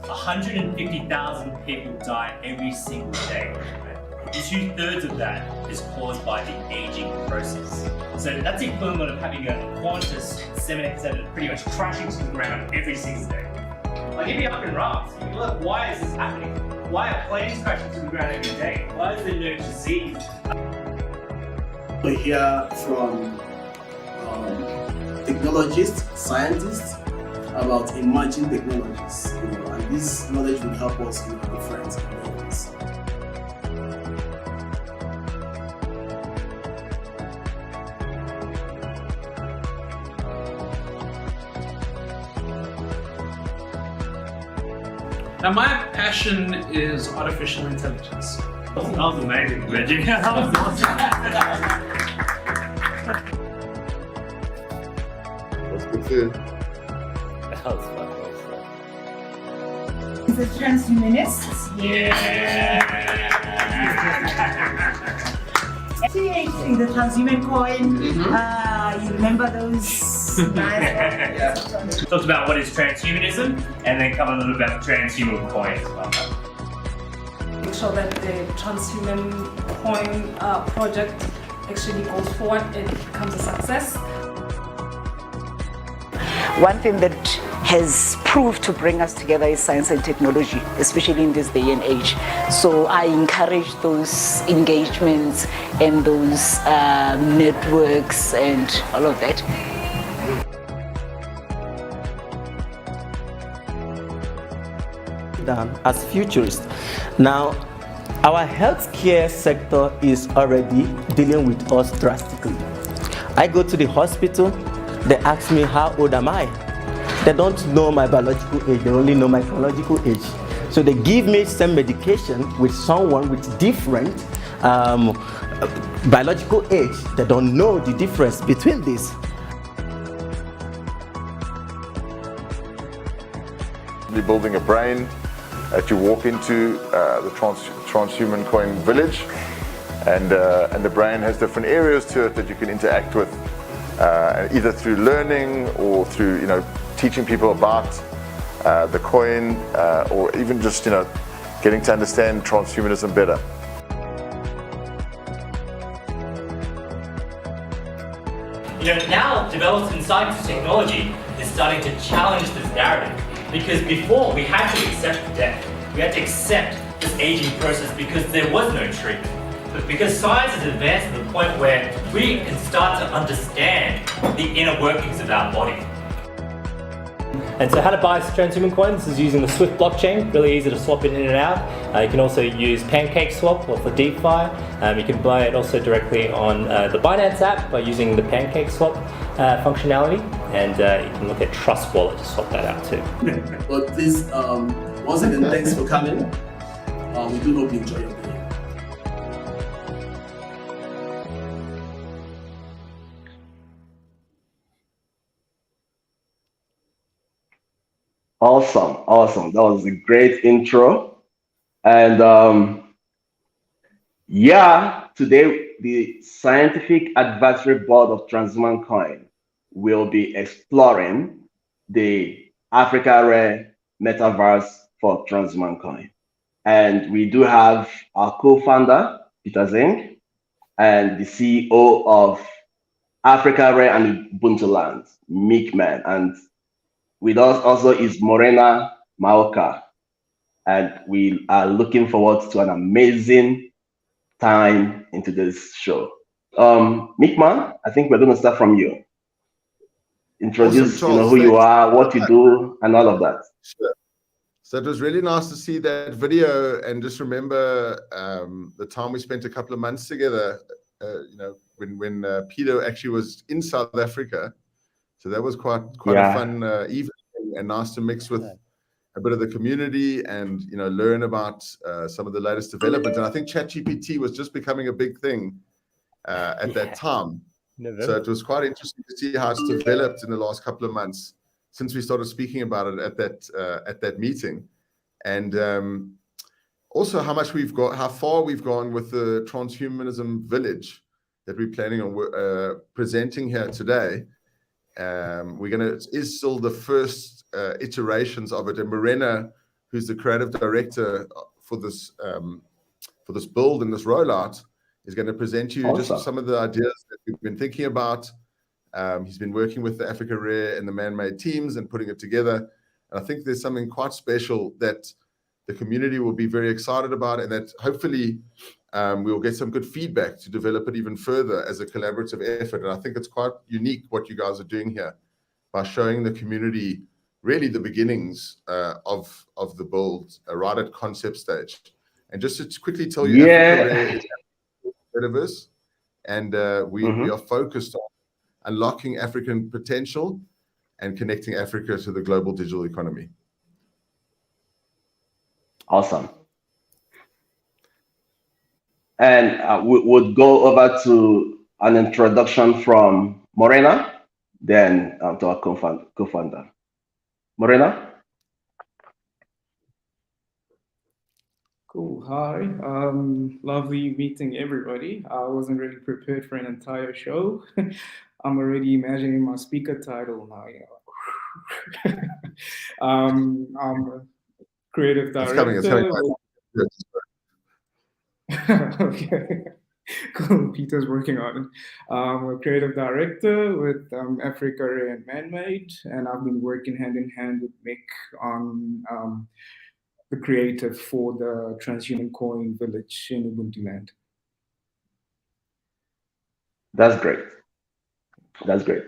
150,000 people die every single day. And 2/3 of that is caused by the aging process. So that's the equivalent of having a Qantas 787 pretty much crashing to the ground every single day. Like, if you're up in rafts, you'd be like, why is this happening? Why are planes crashing to the ground every day? Why is there no disease? We hear from technologists, scientists about emerging technologies, and this knowledge will help us in different areas. Now, my passion is artificial intelligence. That was amazing, Reggie. That was awesome. That's good too. That was fun. He's a transhumanist. Yeah! THC, the Transhuman Coin. You remember those? Talked about what is transhumanism, and then covered a little about transhuman coins. Make sure that the Transhuman Coin project actually goes forward and becomes a success. One thing that has proved to bring us together is science and technology, especially in this day and age. So I encourage those engagements and those networks and all of that. As futurists. Now, our healthcare sector is already dealing with us drastically. I go to the hospital, they ask me how old am I? They don't know my biological age, they only know my chronological age. So they give me some medication with someone with different biological age. They don't know the difference between this. We're building a brain that you walk into the Transhuman Coin Village, and the brain has different areas to it that you can interact with, either through learning or through teaching people about the coin, or even just getting to understand transhumanism better. Now developments in science and technology is starting to challenge this narrative. Because before, we had to accept death. We had to accept this aging process because there was no treatment. But because science has advanced to the point where we can start to understand the inner workings of our body. And so how to buy transhuman coins is using the Swift blockchain, really easy to swap in and out. You can also use Pancake Swap or for DeFi. You can buy it also directly on the Binance app by using the Pancake Swap functionality, and you can look at Trust Wallet to swap that out too. But please, once again, thanks for coming. We do hope you enjoy your day. Awesome. That was a great intro. And today the Scientific Advisory Board of Transhuman Coin will be exploring the Africarare Metaverse for Transhuman Coin. And we do have our co-founder, Peter Zink, and the CEO of Africarare and UbuntuLand, Mickman. And with us also is Morena Maoka. And we are looking forward to an amazing time into this show. Mickman, I think we're going to start from you. Introduce Awesome, who you are, what you do, and all of that. Sure. So it was really nice to see that video, and just remember the time we spent a couple of months together, when Peter actually was in South Africa. So that was quite a fun evening, and nice to mix with a bit of the community and learn about some of the latest developments. And I think ChatGPT was just becoming a big thing at that time. So it was quite interesting to see how it's developed in the last couple of months since we started speaking about it at that meeting, and also how far we've gone with the transhumanism village that we're planning on presenting here today. It's still the first iterations of it, and Morena who's the creative director for this build and this rollout, is going to present you Awesome. just some of the ideas that we've been thinking about. He's been working with the Africarare and the man-made teams and putting it together. And I think there's something quite special that the community will be very excited about, and that hopefully we will get some good feedback to develop it even further as a collaborative effort. And I think it's quite unique what you guys are doing here by showing the community really the beginnings of the build right at concept stage. And just to quickly tell you, Africarare is metaverse, and we are focused on unlocking African potential and connecting Africa to the global digital economy. Awesome. And we would go over to an introduction from Morena, then to our co-founder. Morena? Cool. Hi. Lovely meeting everybody. I wasn't really prepared for an entire show. I'm already imagining my speaker title now. I'm a creative director. It's coming. Okay. Cool. Peter's working on it. I'm a creative director with Africarare and Man-Made, and I've been working hand in hand with Mick on the creative for the Transhuman Coin Village in Ubutuland. That's great. That's great.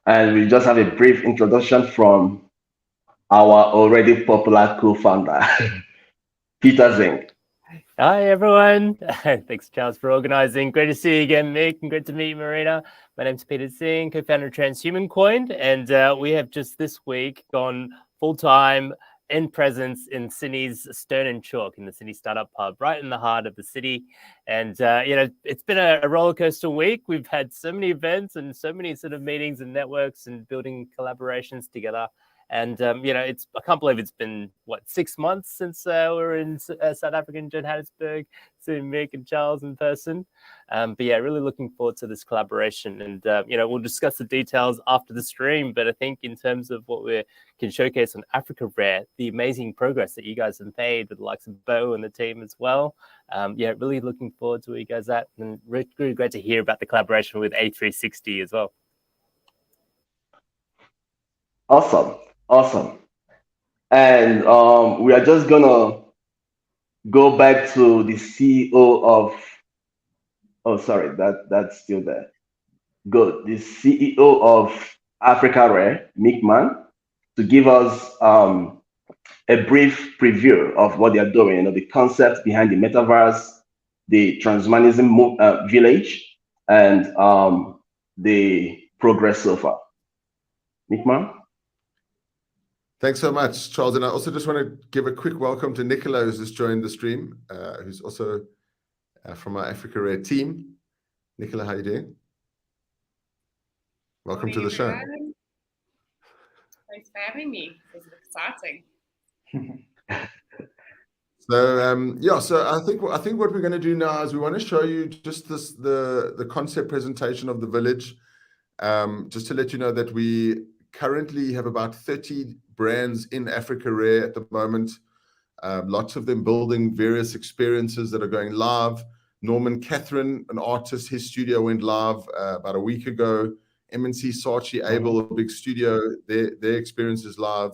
And we just have a brief introduction from our already popular co-founder, Peter Zink. Hi, everyone. Thanks, Charles, for organizing. Great to see you again, Mick, and great to meet you, Marina. My name's Peter Zink, co-founder of Transhuman Coin, and we have just this week gone full-time in presence in Sydney's Stone and Chalk in the Sydney Startup Hub, right in the heart of the city. And, it's been a roller coaster week. We've had so many events and so many sort of meetings and networks and building collaborations together. And, I can't believe it's been, 6 months since we were in South Africa in Johannesburg, seeing Mick and Charles in person. But yeah, really looking forward to this collaboration. And, we'll discuss the details after the stream. But I think in terms of what we can showcase on Africarare, the amazing progress that you guys have made with the likes of Bo and the team as well. Really looking forward to where you guys are at. And really great to hear about the collaboration with A360 as well. Awesome. And we are just gonna go back to the CEO of, that's still there. Good. The CEO of Africarare, Mick Man, to give us a brief preview of what they are doing, the concept behind the metaverse, the transhumanism village, and the progress so far. Mick Man? Thanks so much, Charles. And I also just want to give a quick welcome to Nicola, who's just joined the stream, who's also from our Africarare team. Nicola, how are you doing? Welcome to the show. Thanks for having me. This is exciting. So I think what we're going to do now is we want to show you just the concept presentation of the village, just to let you know that we currently have about 30 brands in Africarare at the moment, lots of them building various experiences that are going live. Norman Catherine, an artist, his studio went live about a week ago. MNC Saatchi Abel, a big studio, their experience is live.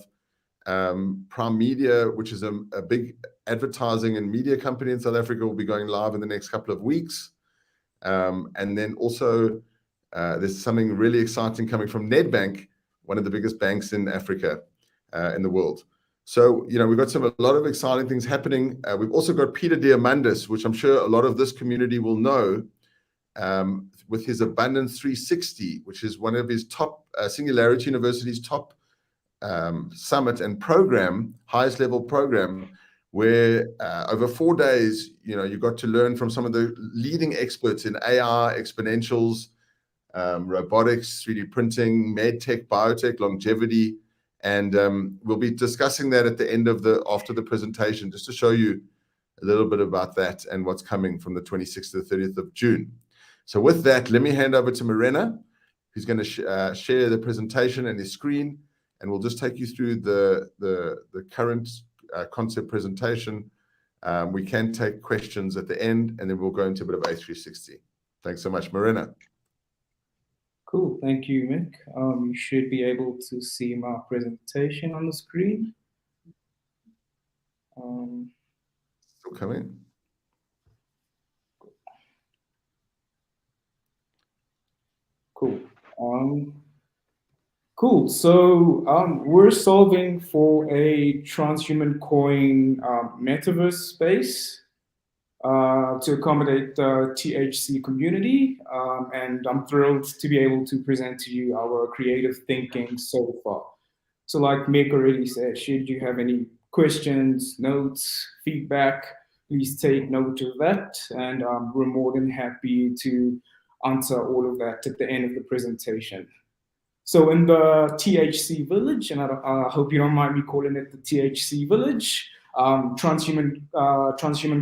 Prime Media, which is a big advertising and media company in South Africa, will be going live in the next couple of weeks. And then also there's something really exciting coming from Nedbank, one of the biggest banks in Africa, in the world. So, we've got a lot of exciting things happening. We've also got Peter Diamandis, which I'm sure a lot of this community will know, with his Abundance 360, which is one of his top, Singularity University's top summit and program, highest level program, where over 4 days, you got to learn from some of the leading experts in AI, exponentials, robotics, 3D printing, medtech, biotech, longevity. And we'll be discussing that at the end of after the presentation, just to show you a little bit about that and what's coming from the 26th to the 30th of June. So with that, let me hand over to Morena, who's going to share the presentation and his screen, and we'll just take you through the current concept presentation. We can take questions at the end, and then we'll go into a bit of A360. Thanks so much, Marina. Cool, thank you, Mick. You should be able to see my presentation on the screen. Still coming. Cool. Cool. So we're solving for a transhuman coin metaverse space to accommodate the THC community, and I'm thrilled to be able to present to you our creative thinking so far. So like Mick already said, should you have any questions, notes, feedback, please take note of that, and we're more than happy to answer all of that at the end of the presentation. So in the THC village, and I hope you don't mind me calling it the THC village, transhuman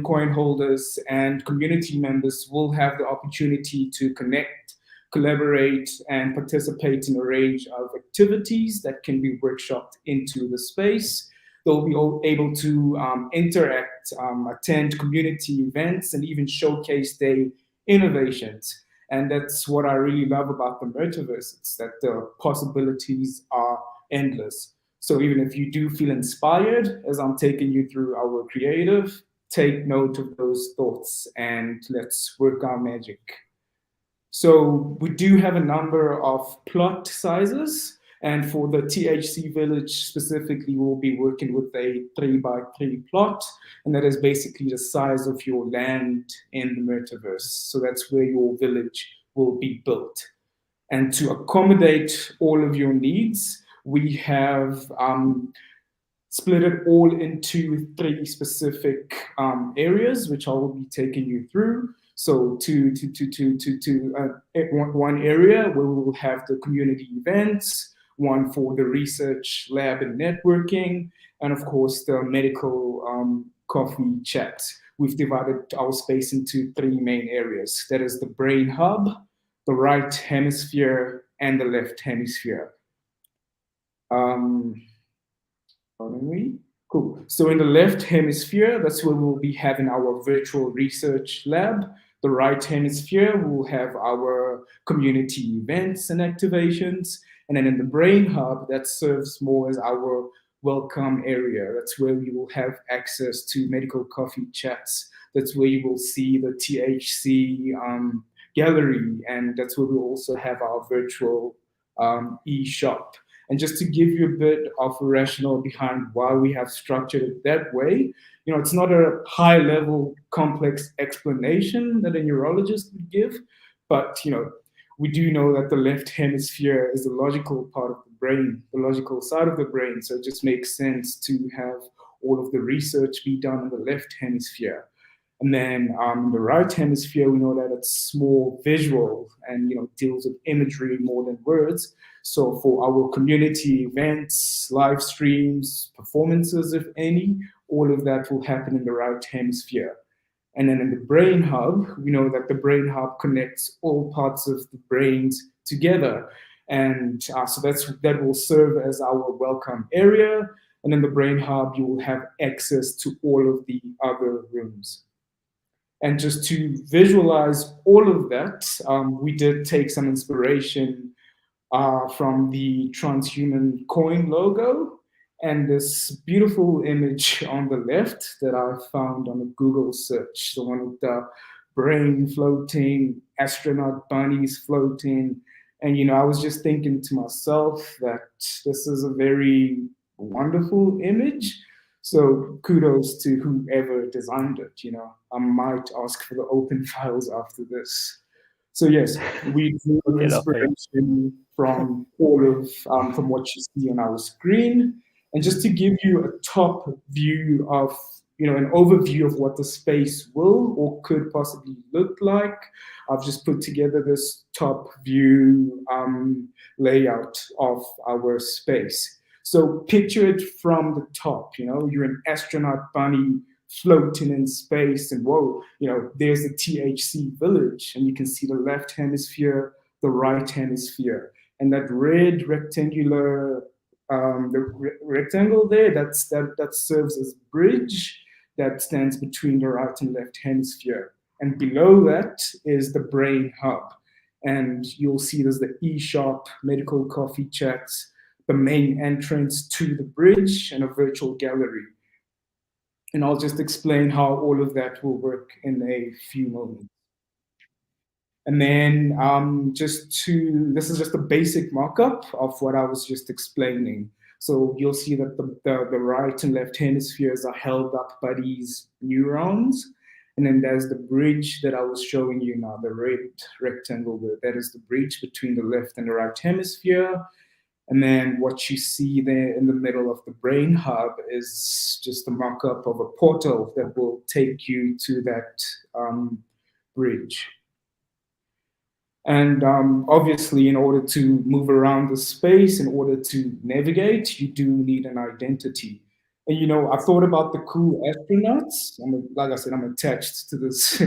coin holders and community members will have the opportunity to connect, collaborate, and participate in a range of activities that can be workshopped into the space. They'll be able to interact, attend community events, and even showcase their innovations. And that's what I really love about the metaverse. It's that the possibilities are endless. So even if you do feel inspired, as I'm taking you through our creative, take note of those thoughts and let's work our magic. So we do have a number of plot sizes. And for the THC village specifically, we'll be working with a 3x3 plot. And that is basically the size of your land in the metaverse. So that's where your village will be built. And to accommodate all of your needs, we have split it all into 3 specific areas, which I will be taking you through. So one area where we will have the community events, one for the research lab and networking, and of course the medical coffee chat. We've divided our space into 3 main areas. That is the brain hub, the right hemisphere, and the left hemisphere. Cool. So in the left hemisphere, that's where we'll be having our virtual research lab. The right hemisphere, we'll have our community events and activations. And then in the brain hub, that serves more as our welcome area. That's where we will have access to medical coffee chats. That's where you will see the THC gallery. And that's where we'll also have our virtual e-shop. And just to give you a bit of a rationale behind why we have structured it that way, you know, it's not a high-level complex explanation that a neurologist would give, but, you know, we do know that the left hemisphere is the logical part of the brain, the logical side of the brain. So it just makes sense to have all of the research be done in the left hemisphere. And then the right hemisphere, we know that it's more visual and, you know, deals with imagery more than words. So for our community events, live streams, performances, if any, all of that will happen in the right hemisphere. And then in the brain hub, we know that the brain hub connects all parts of the brains together. And so that will serve as our welcome area. And in the brain hub, you will have access to all of the other rooms. And just to visualize all of that, we did take some inspiration from the Transhuman Coin logo and this beautiful image on the left that I found on a Google search, the one with the brain floating, astronaut bunnies floating. And, you know, I was just thinking to myself that this is a very wonderful image. So kudos to whoever designed it, you know. I might ask for the open files after this. So yes, we drew inspiration from all of, from what you see on our screen. And just to give you a top view of, you know, an overview of what the space will or could possibly look like, I've just put together this top view layout of our space. So picture it from the top, you know, you're an astronaut bunny floating in space and whoa, you know, there's the THC village and you can see the left hemisphere, the right hemisphere. And that red rectangular rectangle there, that serves as bridge that stands between the right and left hemisphere. And below that is the brain hub. And you'll see there's the e-shop, medical coffee chats, the main entrance to the bridge, and a virtual gallery. And I'll just explain how all of that will work in a few moments. And then this is just a basic mock-up of what I was just explaining. So you'll see that the right and left hemispheres are held up by these neurons. And then there's the bridge that I was showing you now, the red rectangle there. That is the bridge between the left and the right hemisphere. And then what you see there in the middle of the brain hub is just a mock-up of a portal that will take you to that bridge. And obviously, in order to move around the space, in order to navigate, you do need an identity. And, you know, I thought about the cool astronauts. Like I said, I'm attached to this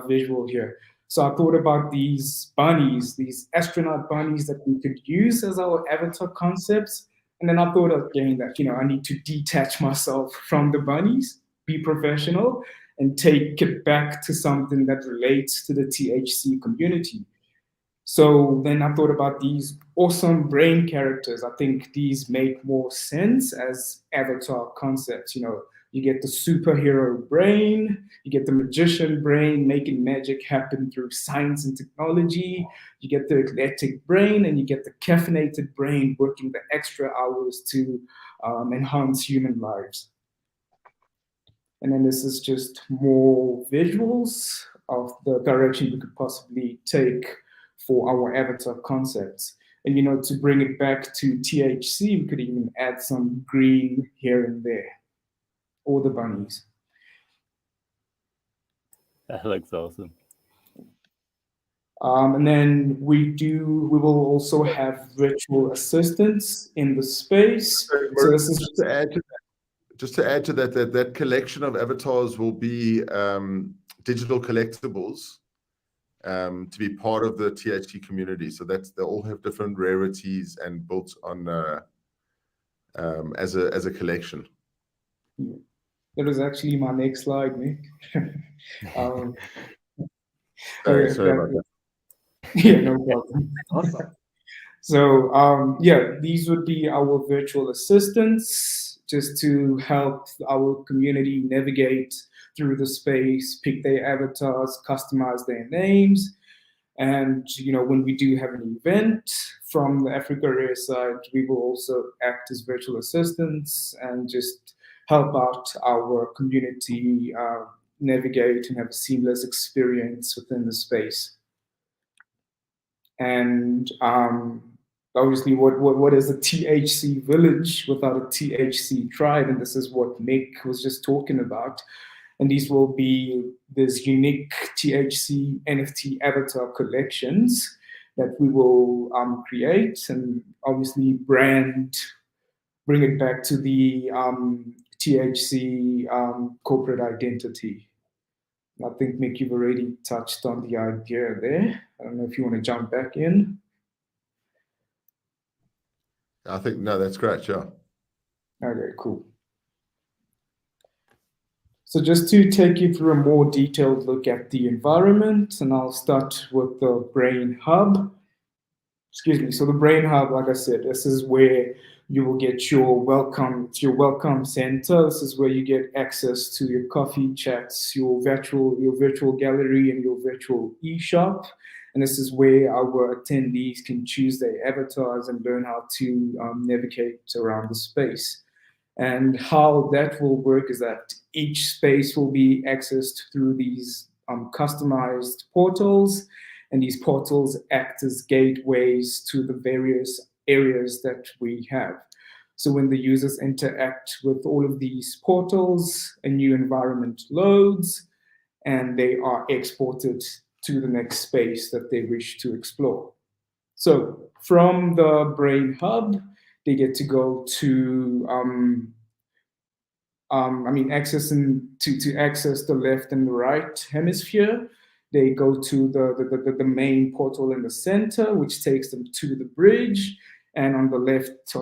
visual here. So I thought about these bunnies, these astronaut bunnies that we could use as our avatar concepts. And then I thought again that, you know, I need to detach myself from the bunnies, be professional, and take it back to something that relates to the THC community. So then I thought about these awesome brain characters. I think these make more sense as avatar concepts. You know, you get the superhero brain, you get the magician brain making magic happen through science and technology, you get the athletic brain, and you get the caffeinated brain working the extra hours to enhance human lives. And then this is just more visuals of the direction we could possibly take for our avatar concepts. And, you know, to bring it back to THC, we could even add some green here and there, or the bunnies. That looks awesome. And then we will also have virtual assistants in the space. So this is just to add to that, that collection of avatars will be digital collectibles to be part of the THC community. So they all have different rarities and built on as a collection. That was actually my next slide, Nick. Sorry about that. Yeah, no problem. Awesome. So yeah, these would be our virtual assistants, just to help our community navigate through the space, pick their avatars, customize their names. And, you know, when we do have an event from the Africarare side, we will also act as virtual assistants and just help out our community navigate and have a seamless experience within the space. And obviously, what is a THC village without a THC tribe? And this is what Nick was just talking about. And these will be these unique THC NFT avatar collections that we will create and obviously brand, bring it back to the THC corporate identity. I think, Mick, you've already touched on the idea there. I don't know if you want to jump back in. I think, no, that's great, yeah. Okay, cool. So just to take you through a more detailed look at the environment, and I'll start with the Brain Hub. Excuse me, so the Brain Hub, like I said, this is where you will get your welcome center. This is where you get access to your coffee chats, your virtual gallery, and your virtual e-shop. And this is where our attendees can choose their avatars and learn how to navigate around the space. And how that will work is that each space will be accessed through these customized portals, and these portals act as gateways to the various areas that we have. So when the users interact with all of these portals, a new environment loads, and they are exported to the next space that they wish to explore. So from the Brain Hub, they get to go to, access the left and the right hemisphere. They go to the main portal in the center, which takes them to the bridge. And on the left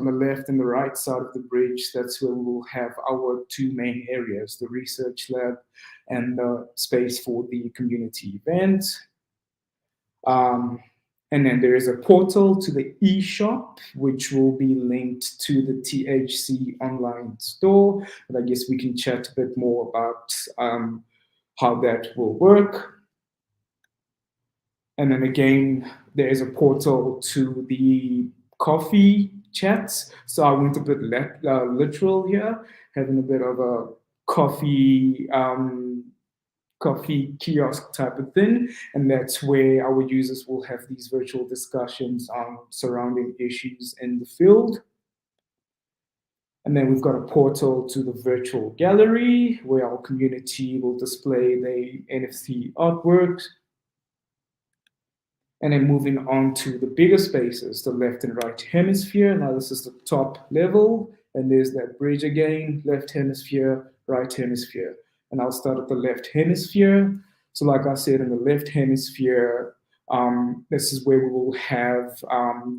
and the right side of the bridge, that's where we will have our two main areas, the research lab and the space for the community event. And then there is a portal to the eShop, which will be linked to the THC online store. But I guess we can chat a bit more about how that will work. And then again, there is a portal to the coffee chats. So I went a bit literal here, having a bit of a coffee kiosk type of thing. And that's where our users will have these virtual discussions on surrounding issues in the field. And then we've got a portal to the virtual gallery where our community will display their NFT artworks. And then moving on to the bigger spaces, the left and right hemisphere. Now this is the top level, and there's that bridge again, left hemisphere, right hemisphere. And I'll start at the left hemisphere. So like I said, in the left hemisphere, this is where we will have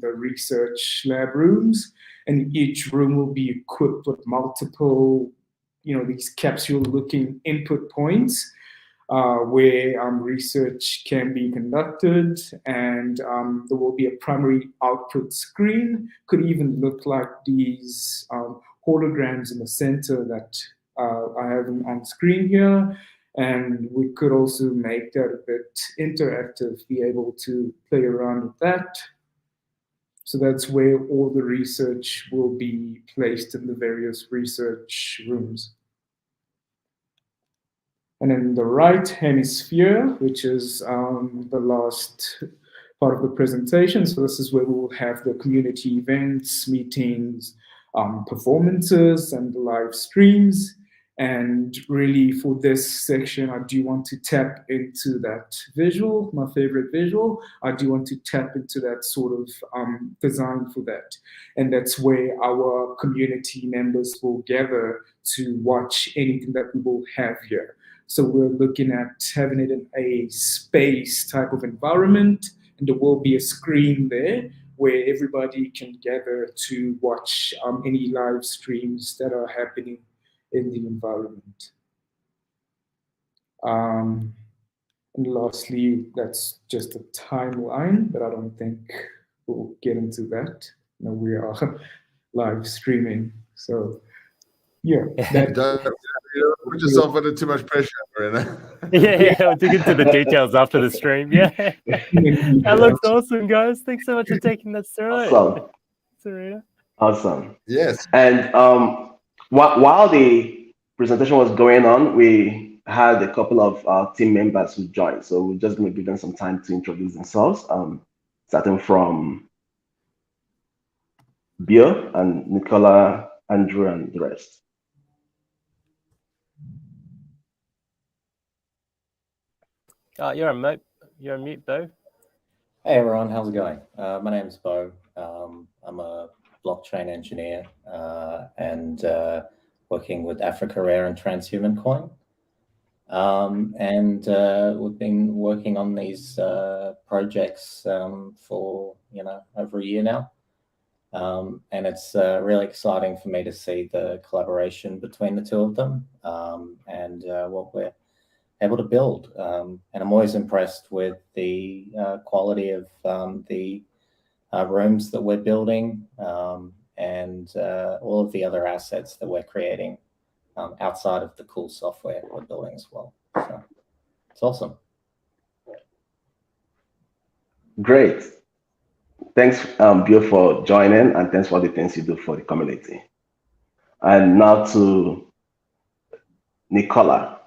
the research lab rooms, and each room will be equipped with multiple, these capsule-looking input points where research can be conducted, and there will be a primary output screen. Could even look like these holograms in the center that I have on screen here. And we could also make that a bit interactive, be able to play around with that. So that's where all the research will be placed in the various research rooms. And then the right hemisphere, which is the last part of the presentation. So this is where we will have the community events, meetings, performances, and the live streams. And really for this section, I do want to tap into that visual, my favorite visual. I do want to tap into that sort of design for that. And that's where our community members will gather to watch anything that we will have here. So we're looking at having it in a space type of environment, and there will be a screen there where everybody can gather to watch any live streams that are happening in the environment. And lastly, that's just a timeline, but I don't think we'll get into that. We are live streaming, so yeah. You don't put yourself under too much pressure, Marina. Yeah, we'll dig into the details after the stream. Yeah, that looks awesome, guys. Thanks so much for taking us through Awesome. Serena. Awesome. Yes. And while the presentation was going on, we had a couple of team members who joined. So we're just going to give them some time to introduce themselves, starting from Bill and Nicola, Andrew, and the rest. You're on mute, Bo. Hey everyone, how's it going? My name's Bo. I'm a blockchain engineer and working with Africarare and Transhuman Coin. We've been working on these projects for over a year now. And it's really exciting for me to see the collaboration between the two of them and what we're able to build. And I'm always impressed with the quality of the rooms that we're building and all of the other assets that we're creating outside of the cool software we're building as well. So it's awesome. Great. Thanks, Bill, for joining, and thanks for the things you do for the community. And now to Nicola.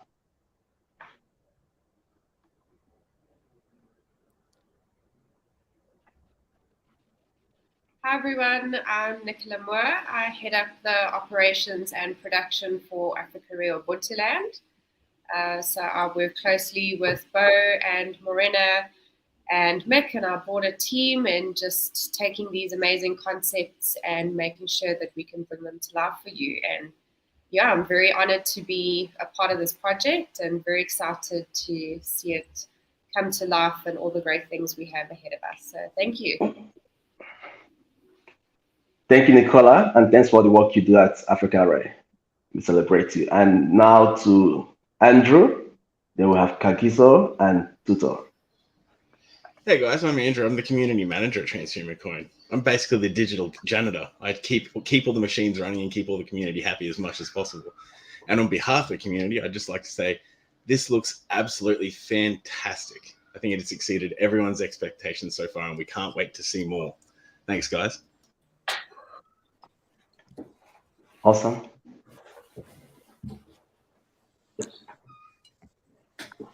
Hi everyone, I'm Nicola Moore. I head up the operations and production for Africarare Ubutuland. So I work closely with Bo and Morena and Mick and our broader team in just taking these amazing concepts and making sure that we can bring them to life for you. And yeah, I'm very honored to be a part of this project and very excited to see it come to life and all the great things we have ahead of us. So thank you. Thank you, Nicola, and thanks for the work you do at Africarare. We celebrate you. And now to Andrew. Then we have Kagiso and Tutor. Hey guys, I'm Andrew. I'm the community manager at Transhuman Coin. I'm basically the digital janitor. I keep all the machines running and keep all the community happy as much as possible. And on behalf of the community, I'd just like to say this looks absolutely fantastic. I think it has exceeded everyone's expectations so far, and we can't wait to see more. Thanks, guys. Awesome.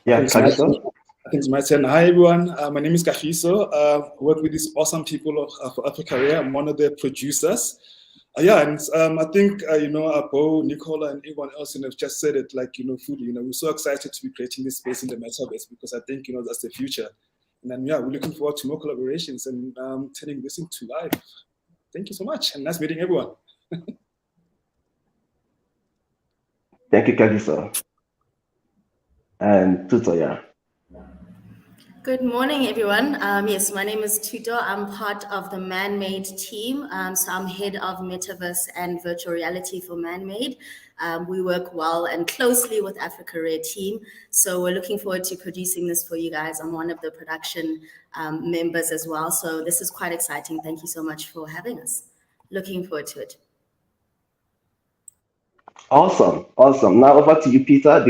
Yeah, I think it's my turn. Hi, everyone. My name is Kagiso. I work with these awesome people of Africarare. I'm one of their producers. And I think, Bo, Nicola, and everyone else have just said it, fully. We're so excited to be creating this space in the metaverse because I think, that's the future. And then, we're looking forward to more collaborations and turning this into life. Thank you so much. And nice meeting everyone. Thank you, Kagiso. And Tutor, yeah. Good morning, everyone. Yes, my name is Tuto. I'm part of the Man-Made team. So I'm head of Metaverse and Virtual Reality for Man-Made. We work well and closely with Africarare team. So we're looking forward to producing this for you guys. I'm one of the production members as well. So this is quite exciting. Thank you so much for having us. Looking forward to it. Awesome. Now over to you, Peter.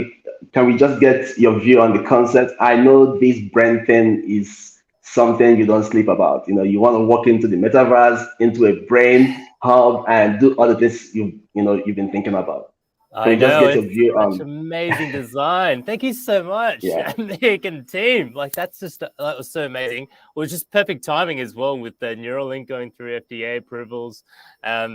Can we just get your view on the concept? I know this brand thing is something you don't sleep about. You want to walk into the metaverse, into a brain hub, and do all the things you've been thinking about. I know, it's amazing design. Thank you so much, Nick and team. That was so amazing. It was just perfect timing as well with the Neuralink going through FDA approvals.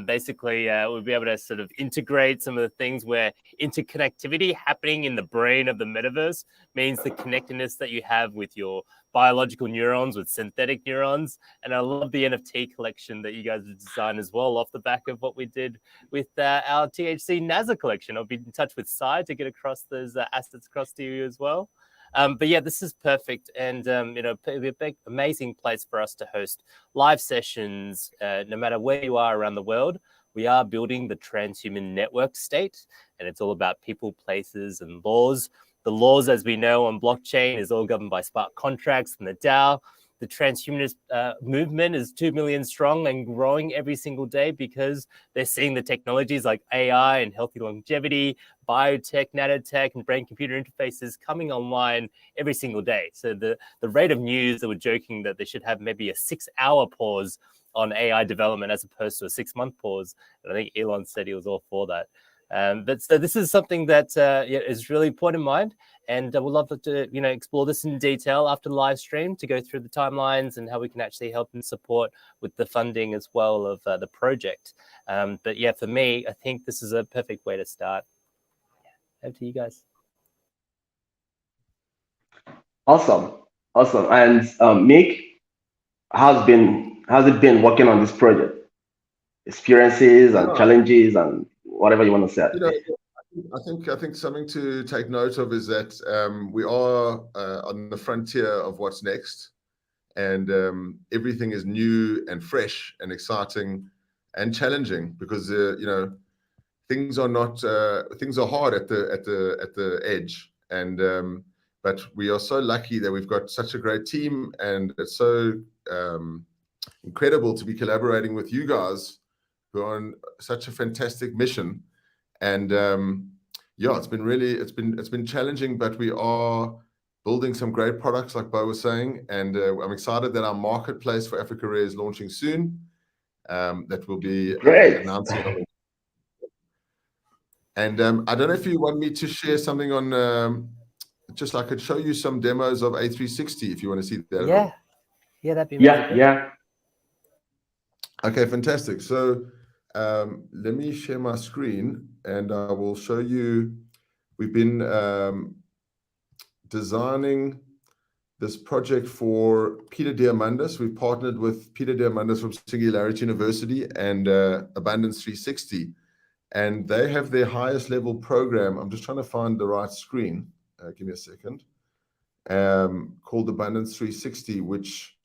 Basically, we'll be able to sort of integrate some of the things where interconnectivity happening in the brain of the metaverse means the connectedness that you have with your biological neurons with synthetic neurons. And I love the NFT collection that you guys have designed as well off the back of what we did with our THC NASA collection. I'll be in touch with Sai to get across those assets across to you as well. But yeah, this is perfect. And, it'll be a big, amazing place for us to host live sessions, no matter where you are around the world. We are building the transhuman network state, and it's all about people, places, and laws. The laws, as we know, on blockchain is all governed by smart contracts and the DAO. The transhumanist movement is 2 million strong and growing every single day because they're seeing the technologies like AI and healthy longevity, biotech, nanotech, and brain-computer interfaces coming online every single day. So the rate of news that we're joking that they should have maybe a 6-hour pause on AI development as opposed to a 6-month pause. And I think Elon said he was all for that. But so this is something that is really important in mind, and we'd love to explore this in detail after the live stream to go through the timelines and how we can actually help and support with the funding as well of the project. But yeah, for me, I think this is a perfect way to start. Over to you guys. Awesome. And Mick, how's it been working on this project? Experiences and challenges and whatever you want to say. I think something to take note of is that we are on the frontier of what's next, and everything is new and fresh and exciting and challenging because things are hard at the edge, and but we are so lucky that we've got such a great team, and it's so incredible to be collaborating with you guys who are on such a fantastic mission. And it's been challenging, but we are building some great products like Bo was saying, and I'm excited that our marketplace for Africarare is launching soon. That will be announcing. And I don't know if you want me to share something on I could show you some demos of A360 if you want to see that. Yeah, that'd be amazing. Yeah. Okay, fantastic. So let me share my screen and I will show you. We've been designing this project for Peter Diamandis. We've partnered with Peter Diamandis from Singularity University and Abundance 360, and they have their highest level program. I'm just trying to find the right screen. Give me a second. Called Abundance 360, which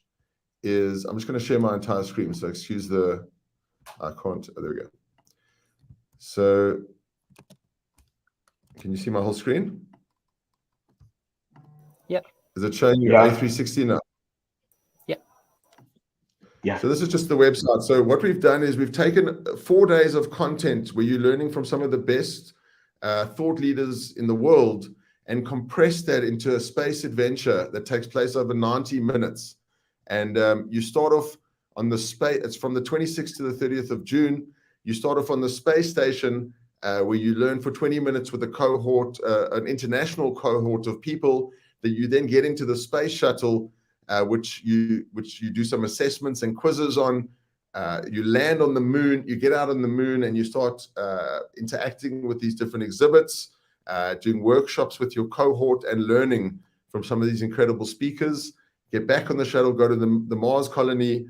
is, I'm just going to share my entire screen. So excuse the I can't. Oh, there we go. So, can you see my whole screen? Yep. Is it showing you A360 now? Yep. Yeah. So this is just the website. So what we've done is we've taken 4 days of content where you're learning from some of the best thought leaders in the world and compressed that into a space adventure that takes place over 90 minutes. And you start off on the space, it's from the 26th to the 30th of June. You start off on the space station where you learn for 20 minutes with a cohort, an international cohort of people, that you then get into the space shuttle, which you do some assessments and quizzes on. You land on the moon, you get out on the moon, and you start interacting with these different exhibits, doing workshops with your cohort and learning from some of these incredible speakers. Get back on the shuttle, go to the Mars colony,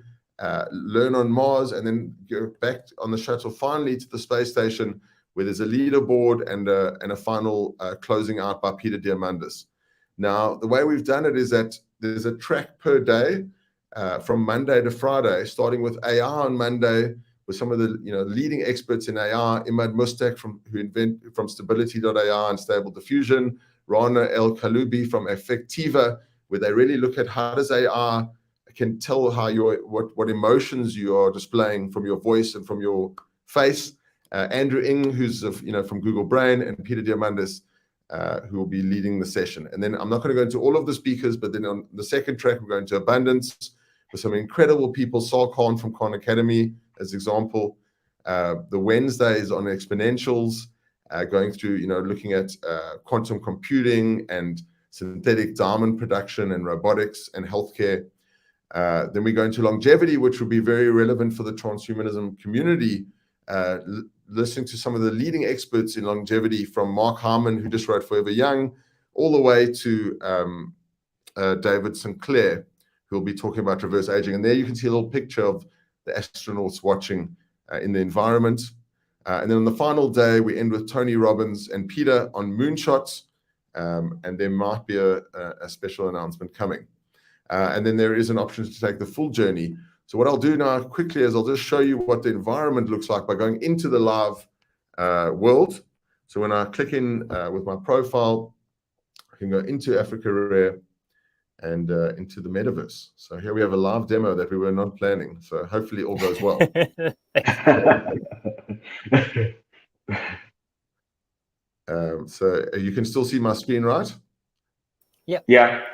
learn on Mars, and then go back on the shuttle finally to the space station where there's a leaderboard and a final closing out by Peter Diamandis. Now, the way we've done it is that there's a track per day from Monday to Friday, starting with AR on Monday with some of the leading experts in AR, Imad Mustak from Stability.AR and Stable Diffusion, Rana El Kaloubi from Effectiva, where they really look at how does AR can tell how what emotions you are displaying from your voice and from your face. Andrew Ng, who's from Google Brain, and Peter Diamandis, who will be leading the session. And then I'm not going to go into all of the speakers, but then on the second track, we're going to Abundance with some incredible people, Saul Khan from Khan Academy, as example. The Wednesdays on exponentials, going through, looking at quantum computing and synthetic diamond production and robotics and healthcare. Then we go into longevity, which will be very relevant for the transhumanism community, listening to some of the leading experts in longevity, from Mark Harmon, who just wrote Forever Young, all the way to David Sinclair, who will be talking about reverse aging. And there you can see a little picture of the astronauts watching in the environment. And then on the final day, we end with Tony Robbins and Peter on moonshots, and there might be a special announcement coming. And then there is an option to take the full journey. So what I'll do now quickly is I'll just show you what the environment looks like by going into the live world. So when I click in with my profile, I can go into Africarare and into the metaverse. So here we have a live demo that we were not planning. So hopefully all goes well. So you can still see my screen, right? Yep. Yeah.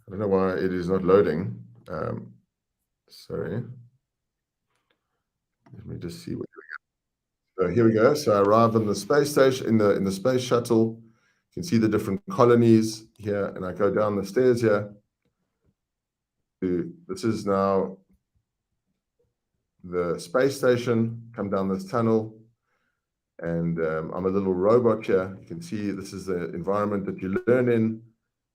I don't know why it is not loading. Sorry. Let me just see what we got. So here we go. So I arrive on the space station, in the space shuttle. You can see the different colonies here, and I go down the stairs here. This is now the space station. Come down this tunnel, and I'm a little robot here. You can see this is the environment that you learn in.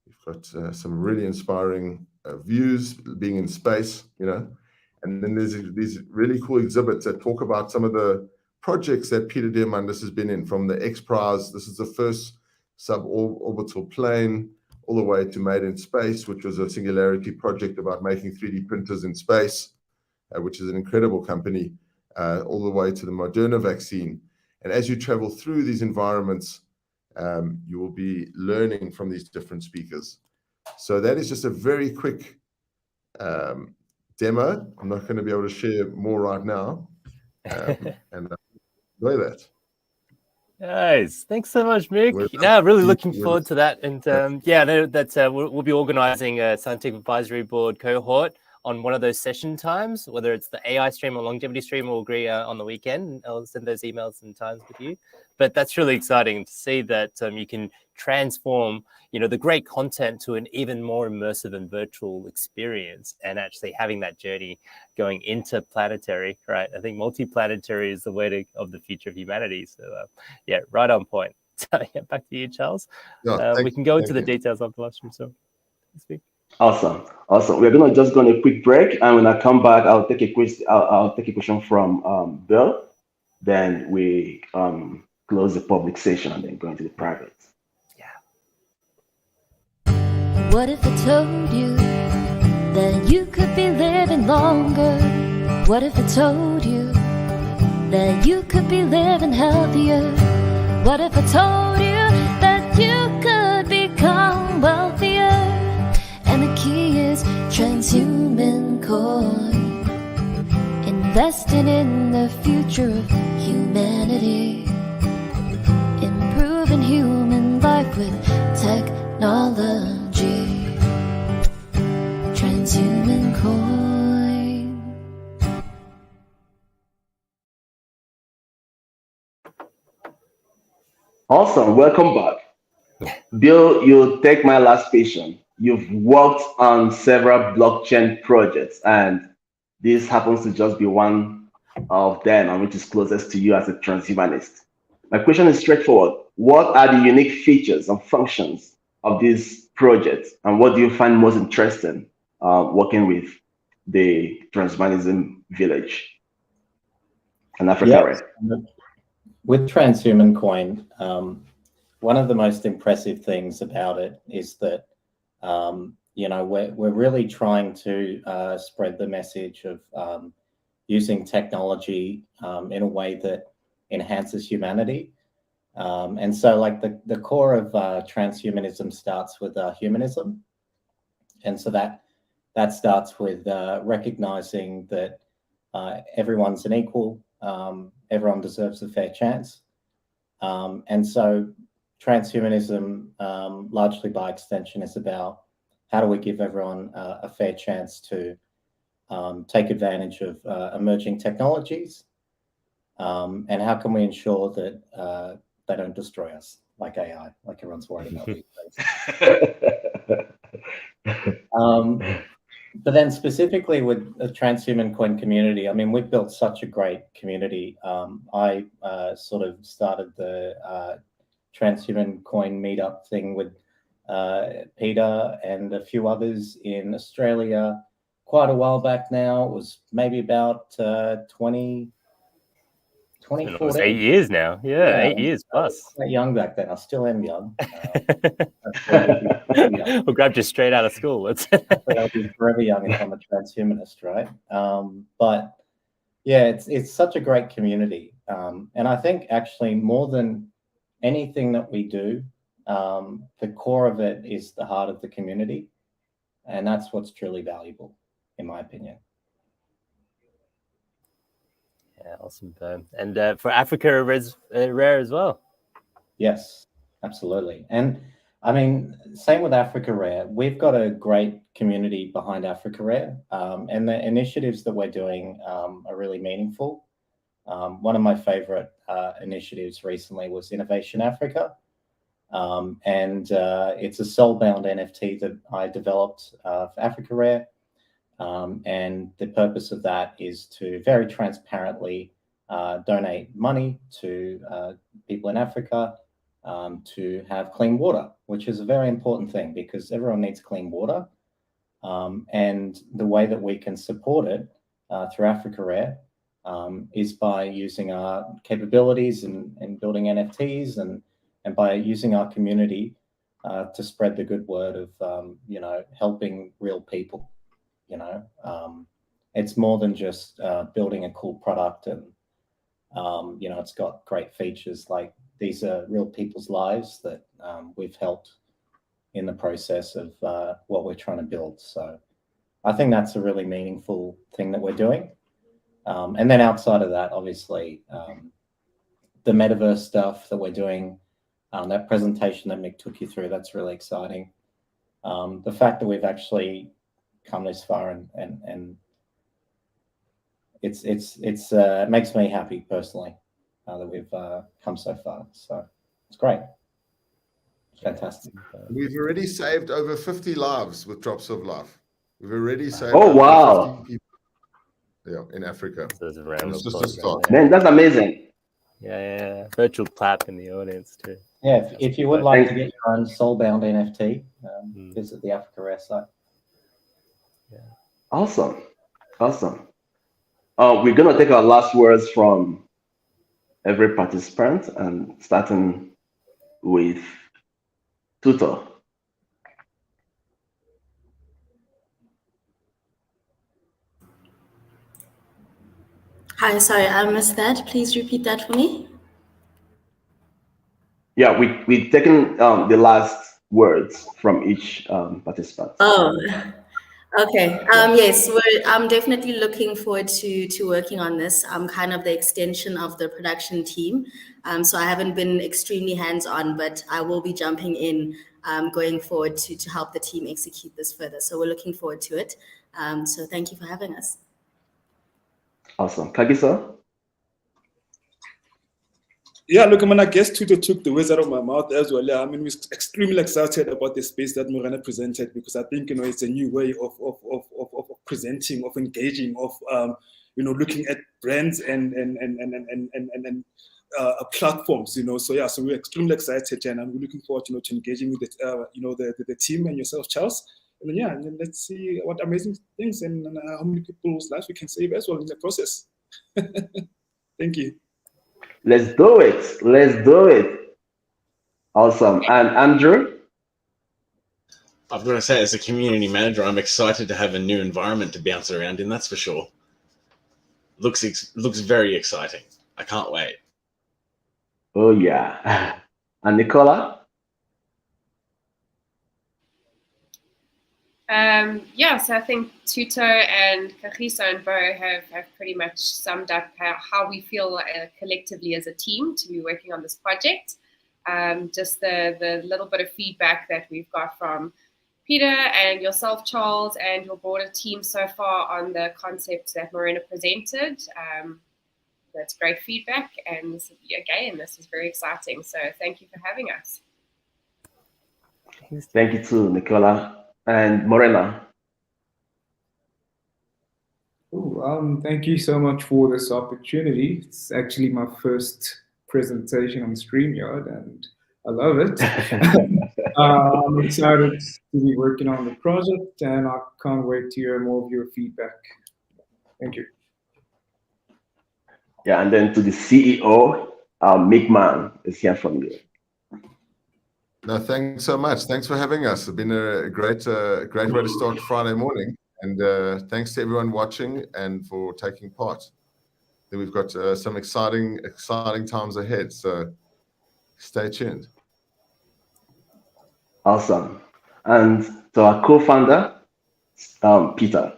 You've got some really inspiring views being in space, and then there's these really cool exhibits that talk about some of the projects that Peter Diamandis has been in, from the X Prize. This is the first suborbital plane, all the way to Made in Space, which was a singularity project about making 3D printers in space, which is an incredible company, all the way to the Moderna vaccine. And as you travel through these environments, you will be learning from these different speakers. So that is just a very quick demo. I'm not going to be able to share more right now. And enjoy that. Nice. Thanks so much, Mick. Really looking forward to that. And I know that we'll be organizing a scientific advisory board cohort on one of those session times, whether it's the AI stream or longevity stream. We'll agree on the weekend. I'll send those emails and times with you. But that's really exciting to see that you can transform, the great content to an even more immersive and virtual experience, and actually having that journey going interplanetary, right? I think multiplanetary is the way of the future of humanity. So right on point. So back to you, Charles. We can go into the details of the live stream. So speak. Awesome. We're gonna just go on a quick break, and when I come back, I'll take a question from Bill. Then we close the public session and then go into the private. What if I told you that you could be living longer? What if I told you that you could be living healthier? What if I told you that you could become wealthier? And the key is Transhuman Coin, investing in the future of humanity, improving human life with technology. Transhuman Coin. Awesome, welcome back. Bill, you take my last patient. You've worked on several blockchain projects, and this happens to just be one of them, and which is closest to you as a transhumanist. My question is straightforward. What are the unique features and functions of these projects, and what do you find most interesting working with the transhumanism village and Africarare? Yes. With Transhuman Coin, one of the most impressive things about it is that we're really trying to spread the message of using technology in a way that enhances humanity. And so, like, the core of transhumanism starts with humanism, and so that starts with recognizing that everyone's an equal, everyone deserves a fair chance, and so transhumanism, largely by extension, is about how do we give everyone a fair chance to take advantage of emerging technologies, and how can we ensure that they don't destroy us like AI, like everyone's worried about these days. But then specifically with the Transhuman Coin community, I mean, we've built such a great community. I sort of started the Transhuman Coin meetup thing with Peter and a few others in Australia quite a while back now. It was maybe about 2014. It was 8 years now. Yeah, 8 years plus. I was quite young back then. I still am young. We'll grab you straight out of school. I'll be forever young if I'm a transhumanist, right? But yeah, it's such a great community. And I think actually more than anything that we do, the core of it is the heart of the community. And that's what's truly valuable, in my opinion. Yeah, awesome. And for Africarare as well. Yes, absolutely. And I mean, same with Africarare. We've got a great community behind Africarare, and the initiatives that we're doing are really meaningful. One of my favorite initiatives recently was Innovation Africa. And it's a soul-bound NFT that I developed for Africarare. And the purpose of that is to very transparently donate money to people in Africa to have clean water, which is a very important thing because everyone needs clean water. And the way that we can support it through Africarare is by using our capabilities and building NFTs and by using our community to spread the good word of, helping real people. It's more than just building a cool product and, it's got great features. Like, these are real people's lives that we've helped in the process of what we're trying to build. So I think that's a really meaningful thing that we're doing. And then outside of that, obviously, the metaverse stuff that we're doing, that presentation that Mick took you through, that's really exciting. The fact that we've actually come this far and it makes me happy personally that we've come so far. So it's great. It's fantastic. We've already saved over 50 lives with Drops of Life. We've already saved Oh, over wow. 50 people. Yeah, in Africa. So there's a round It's of just a applause. start. Man, that's amazing. Yeah. Virtual clap in the audience too. Yeah, if you would like to get your own soul-bound NFT, visit the Africarare site. Yeah. Awesome. We're going to take our last words from every participant, and starting with Tutor. Hi, sorry, I missed that. Please repeat that for me. Yeah, we've taken the last words from each participant. Oh, okay. Yes, I'm definitely looking forward to working on this. I'm kind of the extension of the production team. So I haven't been extremely hands-on, but I will be jumping in going forward to help the team execute this further. So we're looking forward to it. So thank you for having us. Awesome. Kagisa? Yeah, look, I mean, I guess Twitter took the words out of my mouth as well. Yeah, I mean, we're extremely excited about the space that Morena presented, because I think, it's a new way of presenting, of engaging, of looking at brands and platforms. So yeah, so we're extremely excited, and I'm looking forward, to engaging with the team and yourself, Charles. And then, yeah, and then let's see what amazing things and how many people's lives we can save as well in the process. Thank you. Let's do it. Let's do it. Awesome. And Andrew? I've got to say, as a community manager, I'm excited to have a new environment to bounce around in, that's for sure. Looks very exciting. I can't wait. Oh, yeah. And Nicola? So I think Tuto and Kagiso and Bo have pretty much summed up how we feel collectively as a team to be working on this project. Just the little bit of feedback that we've got from Peter and yourself, Charles, and your broader team so far on the concepts that Morena presented. That's great feedback, and this is very exciting. So thank you for having us. Thank you too, Nicola. And Morena? Thank you so much for this opportunity. It's actually my first presentation on StreamYard, and I love it. I'm excited to be working on the project, and I can't wait to hear more of your feedback. Thank you. Yeah, and then to the CEO, Mick Mann is here from you. No, thanks so much. Thanks for having us. It's been a great way to start Friday morning. And thanks to everyone watching and for taking part. Then we've got some exciting times ahead. So stay tuned. Awesome. And to our co-founder, Peter.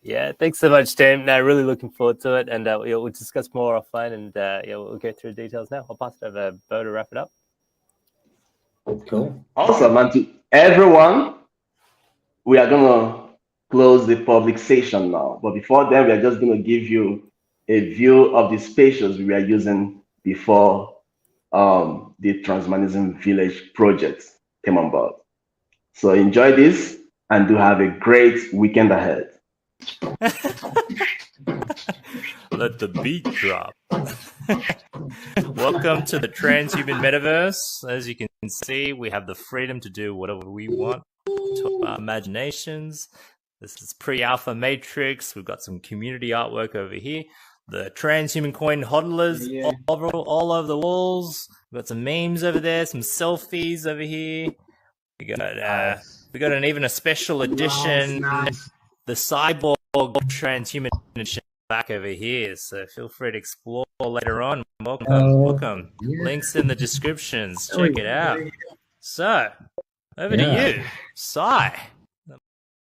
Yeah, thanks so much, Tim. No, really looking forward to it. And we'll discuss more offline, and we'll go through details now. I'll pass it over to Bo to wrap it up. Cool. Awesome. And to everyone, we are going to close the public session now. But before then, we are just going to give you a view of the spaces we were using before the Transhumanism Village project came on board. So enjoy this and do have a great weekend ahead. Let the beat drop. Welcome to the Transhuman Metaverse. As you can see, we have the freedom to do whatever we want to our imaginations. This is pre-alpha matrix. We've got some community artwork over here. The Transhuman Coin hodlers all over the walls. We've got some memes over there, some selfies over here. We got even a special edition, the cyborg transhuman edition back over here. So feel free to explore later on. Welcome. Links in the descriptions. Check it out. So over to you, Sai.